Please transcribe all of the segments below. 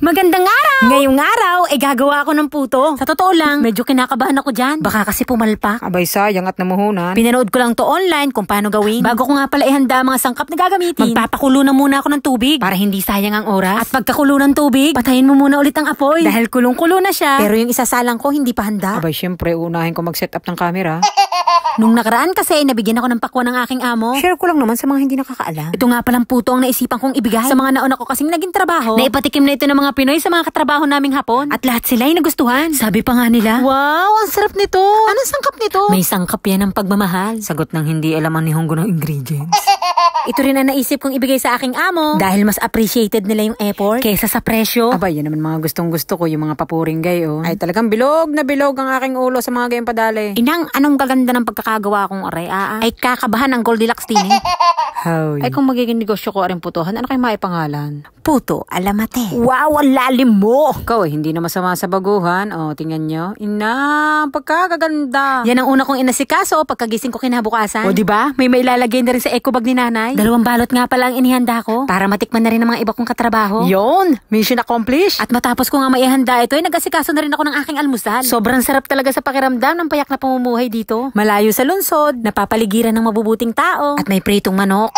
Magandang araw! Ngayong araw, gagawa ako ng puto. Sa totoo lang, medyo kinakabahan ako dyan. Baka kasi pumalpak. Abay sayang at namuhunan. Pinanood ko lang to online kung paano gawin. Bago ko nga pala ihanda mga sangkap na gagamitin, magpapakulo na muna ako ng tubig para hindi sayang ang oras. At pagkakulo ng tubig, patayin mo muna ulit ang apoy. Dahil kulong-kulo na siya. Pero yung isasalang ko, hindi pa handa. Abay syempre, unahin ko mag-set up ng camera. Nung nakaraan kasi, nabigyan ako ng pakwan ng aking amo. Share ko lang naman sa mga hindi nakakaalam. Ito nga palang puto ang naisipan kong ibigay sa mga nauna ko kasing naging trabaho. Naipatikim na ito ng mga Pinoy sa mga katrabaho naming Hapon. At lahat sila ay nagustuhan. Sabi pa nga nila, wow, ang sarap nito. Anong sangkap nito? May sangkap yan ng pagmamahal. Sagot ng hindi alam ang nihonggo ng ingredients. Ito rin ang naisip kong ibigay sa aking amo dahil mas appreciated nila yung effort kesa sa presyo. Abay, yan naman mga gustong gusto ko, yung mga papuring gayo. Ay talagang bilog na bilog ang aking ulo sa mga gayong padali. Inang, anong gaganda ng pagkakagawa kong aray? Ay kakabahan ng Goldilocks din eh. Ay kung magiging negosyo ko aring putuhan, ano kayo maipangalan? Puto, alamate. Wow, ang lalim mo! Ikaw hindi na masama sa baguhan. O, tingnan nyo. Ina, pagkakaganda. Yan ang una kong inasikaso pagkagising ko kinabukasan. O, diba? May mailalagay na rin sa eco bag ni nanay. 2 balot nga pala ang inihanda ko para matikman na rin ng mga iba kong katrabaho. Yon! Mission accomplished! At matapos ko nga maihanda ito, ay nag-asikaso na rin ako ng aking almusal. Sobrang sarap talaga sa pakiramdam ng payak na pamumuhay dito. Malayo sa lungsod, napapaligiran ng mabubuting tao, at may pritong manok.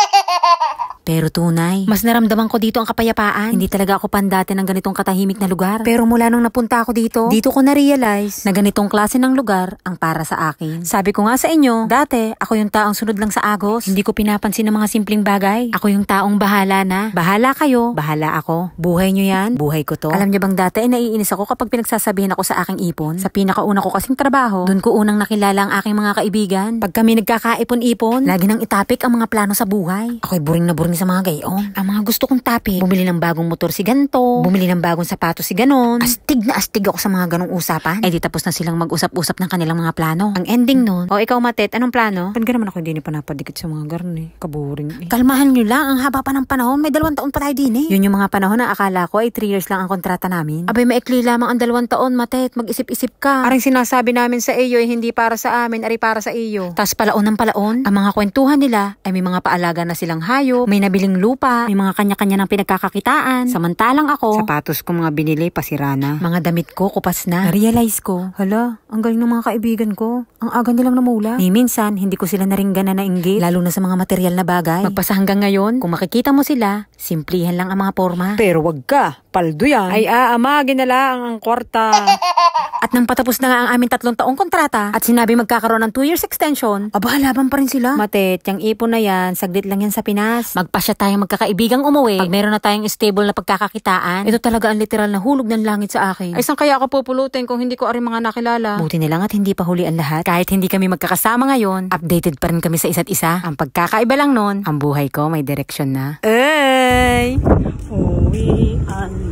Pero tunay, mas naramdaman ko dito ang kapayapaan. Hindi talaga ako pandate ng ganitong katahimik na lugar. Pero mula nung napunta ako dito ko na-realize na ganitong klase ng lugar ang para sa akin. Sabi ko nga sa inyo, dati ako yung taong sunod lang sa agos. Hindi ko pinapansin ng mga simpleng bagay. Ako yung taong bahala na. Bahala kayo, bahala ako. Buhay nyo yan, buhay ko to. Alam niyo bang dati naiinis ako kapag pinagsasabihan ako sa aking ipon? Sa pinakauna ko kasing trabaho, dun ko unang nakilala ang aking mga kaibigan. Pag kami nagkakaipon-ipon, lagi nang itapik ang mga plano sa buhay. Ako'y buring na buring sa mga gayon. Ang mga gusto kong topic, bumili ng bagong motor si ganto, bumili ng bagong sapatos si ganon. Astig na astig ako sa mga ganong usapan. Ay di tapos na silang mag-usap-usap ng kanilang mga plano. Ang ending nun, o ikaw Matet, anong plano? Ba't naman ako hindi panapadikit sa mga garon eh. Kaboring eh. Kalmahan nyo lang, ang haba pa ng panahon. May 2 taon pa tayo din eh. Yun yung mga panahon na akala ko ay 3 years lang ang kontrata namin. Abay maikli lamang ang 2 taon, Matet. Mag-isip-isip ka. Aring sinasabi namin sa iyo ay hindi para sa amin, ari para sa iyo. Tas palaon ng palaon, ang mga kwentuhan nila ay may mga paalaga na silang hayop, may nabiling lupa, may mga kanya-kanya ng pinagkakakitaan. Samantalang ako, sapatos ko mga binili, pasira na. Mga damit ko, kupas na. Na-realize ko, hala, ang galing ng mga kaibigan ko. Ang aga nilang namula. Minsan, hindi ko sila naringgan na nainggit, lalo na sa mga material na bagay. Magpasa hanggang ngayon, kung makikita mo sila, simplihan lang ang mga forma. Pero wag ka, paldo yan. Ay aamagin na lang ang kwarta. At nang patapos na nga ang aming 3 taong kontrata, at sinabi magkakaroon ng 2 years extension, aba, laban pa rin sila. Matet, yung ipon na yan, saglit lang yan sa Pinas. Magpasya tayong magkakaibigang umuwi. Pag meron na tayong stable na pagkakakitaan, ito talaga ang literal na hulog ng langit sa akin. Ay, saan kaya ako pupulutin kung hindi ko aring mga nakilala? Buti na lang at hindi pa huli ang lahat. Kahit hindi kami magkakasama ngayon, updated pa rin kami sa isa't isa. Ang pagkakaiba lang nun, ang buhay ko may direksyon na. Ay! Uwian